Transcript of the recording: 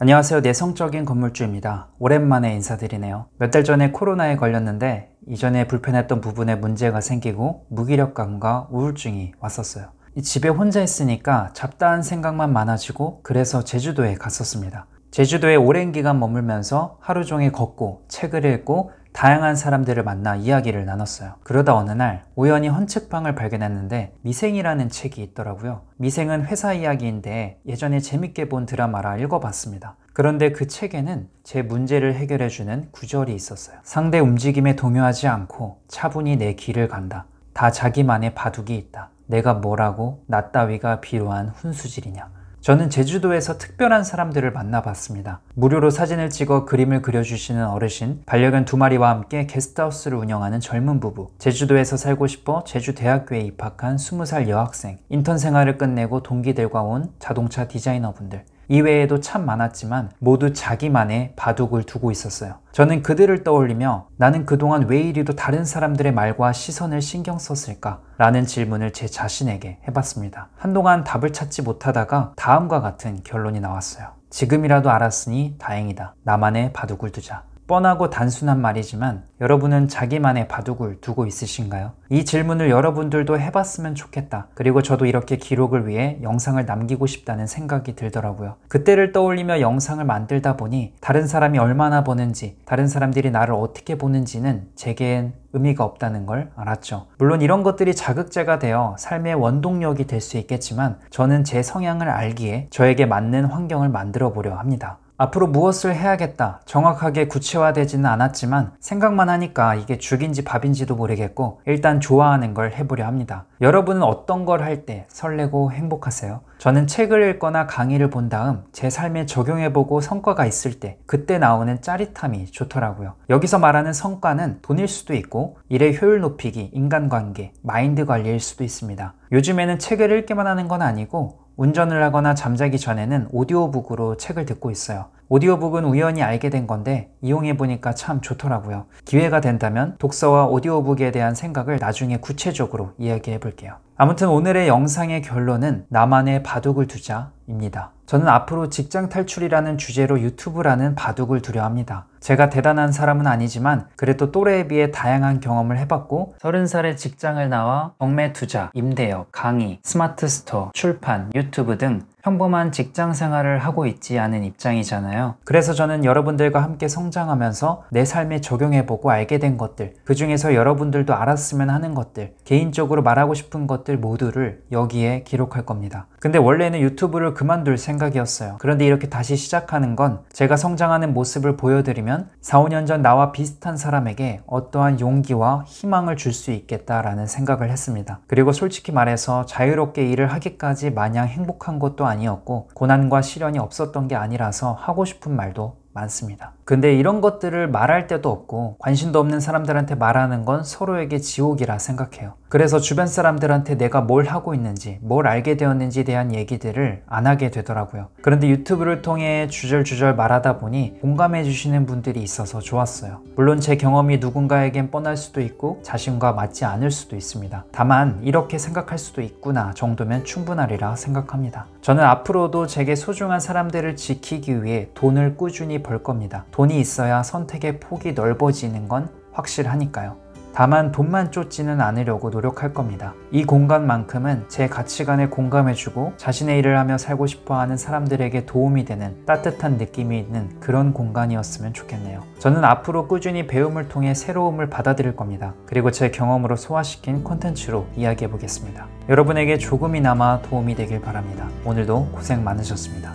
안녕하세요. 내성적인 건물주입니다. 오랜만에 인사드리네요. 몇 달 전에 코로나에 걸렸는데 이전에 불편했던 부분에 문제가 생기고 무기력감과 우울증이 왔었어요. 집에 혼자 있으니까 잡다한 생각만 많아지고 그래서 제주도에 갔었습니다. 제주도에 오랜 기간 머물면서 하루 종일 걷고 책을 읽고 다양한 사람들을 만나 이야기를 나눴어요. 그러다 어느 날 우연히 헌책방을 발견했는데 미생이라는 책이 있더라고요. 미생은 회사 이야기인데 예전에 재밌게 본 드라마라 읽어봤습니다. 그런데 그 책에는 제 문제를 해결해주는 구절이 있었어요. 상대 움직임에 동요하지 않고 차분히 내 길을 간다. 다 자기만의 바둑이 있다. 내가 뭐라고 나 따위가 비로한 훈수질이냐. 저는 제주도에서 특별한 사람들을 만나봤습니다. 무료로 사진을 찍어 그림을 그려주시는 어르신, 반려견 2마리와 함께 게스트하우스를 운영하는 젊은 부부, 제주도에서 살고 싶어 제주대학교에 입학한 20살 여학생, 인턴 생활을 끝내고 동기들과 온 자동차 디자이너분들, 이외에도 참 많았지만 모두 자기만의 바둑을 두고 있었어요. 저는 그들을 떠올리며 나는 그동안 왜 이리도 다른 사람들의 말과 시선을 신경 썼을까? 라는 질문을 제 자신에게 해봤습니다. 한동안 답을 찾지 못하다가 다음과 같은 결론이 나왔어요. 지금이라도 알았으니 다행이다. 나만의 바둑을 두자. 뻔하고 단순한 말이지만 여러분은 자기만의 바둑을 두고 있으신가요? 이 질문을 여러분들도 해봤으면 좋겠다. 그리고 저도 이렇게 기록을 위해 영상을 남기고 싶다는 생각이 들더라고요. 그때를 떠올리며 영상을 만들다 보니 다른 사람이 얼마나 보는지, 다른 사람들이 나를 어떻게 보는지는 제게엔 의미가 없다는 걸 알았죠. 물론 이런 것들이 자극제가 되어 삶의 원동력이 될 수 있겠지만 저는 제 성향을 알기에 저에게 맞는 환경을 만들어 보려 합니다. 앞으로 무엇을 해야겠다 정확하게 구체화되지는 않았지만 생각만 하니까 이게 죽인지 밥인지도 모르겠고 일단 좋아하는 걸 해보려 합니다. 여러분은 어떤 걸 할 때 설레고 행복하세요? 저는 책을 읽거나 강의를 본 다음 제 삶에 적용해보고 성과가 있을 때 그때 나오는 짜릿함이 좋더라고요. 여기서 말하는 성과는 돈일 수도 있고 일의 효율 높이기, 인간관계, 마인드 관리일 수도 있습니다. 요즘에는 책을 읽기만 하는 건 아니고 운전을 하거나 잠자기 전에는 오디오북으로 책을 듣고 있어요. 오디오북은 우연히 알게 된 건데 이용해보니까 참 좋더라고요. 기회가 된다면 독서와 오디오북에 대한 생각을 나중에 구체적으로 이야기해 볼게요. 아무튼 오늘의 영상의 결론은 나만의 바둑을 두자입니다. 저는 앞으로 직장 탈출이라는 주제로 유튜브라는 바둑을 두려 합니다. 제가 대단한 사람은 아니지만 그래도 또래에 비해 다양한 경험을 해봤고 30살에 직장을 나와 경매 투자, 임대업, 강의, 스마트 스토어, 출판, 유튜브 등 평범한 직장 생활을 하고 있지 않은 입장이잖아요. 그래서 저는 여러분들과 함께 성장하면서 내 삶에 적용해보고 알게 된 것들, 그 중에서 여러분들도 알았으면 하는 것들, 개인적으로 말하고 싶은 것들 모두를 여기에 기록할 겁니다. 근데 원래는 유튜브를 그만둘 생각이었어요. 그런데 이렇게 다시 시작하는 건 제가 성장하는 모습을 보여드리면 4, 5년 전 나와 비슷한 사람에게 어떠한 용기와 희망을 줄 수 있겠다라는 생각을 했습니다. 그리고 솔직히 말해서 자유롭게 일을 하기까지 마냥 행복한 것도 아니었고 고난과 시련이 없었던 게 아니라서 하고 싶은 말도 많습니다. 근데 이런 것들을 말할 때도 없고 관심도 없는 사람들한테 말하는 건 서로에게 지옥이라 생각해요. 그래서 주변 사람들한테 내가 뭘 하고 있는지, 뭘 알게 되었는지에 대한 얘기들을 안 하게 되더라고요. 그런데 유튜브를 통해 주절주절 말하다 보니 공감해 주시는 분들이 있어서 좋았어요. 물론 제 경험이 누군가에겐 뻔할 수도 있고 자신과 맞지 않을 수도 있습니다. 다만 이렇게 생각할 수도 있구나 정도면 충분하리라 생각합니다. 저는 앞으로도 제게 소중한 사람들을 지키기 위해 돈을 꾸준히 벌 겁니다. 돈이 있어야 선택의 폭이 넓어지는 건 확실하니까요. 다만 돈만 쫓지는 않으려고 노력할 겁니다. 이 공간만큼은 제 가치관에 공감해주고 자신의 일을 하며 살고 싶어하는 사람들에게 도움이 되는 따뜻한 느낌이 있는 그런 공간이었으면 좋겠네요. 저는 앞으로 꾸준히 배움을 통해 새로움을 받아들일 겁니다. 그리고 제 경험으로 소화시킨 콘텐츠로 이야기해 보겠습니다. 여러분에게 조금이나마 도움이 되길 바랍니다. 오늘도 고생 많으셨습니다.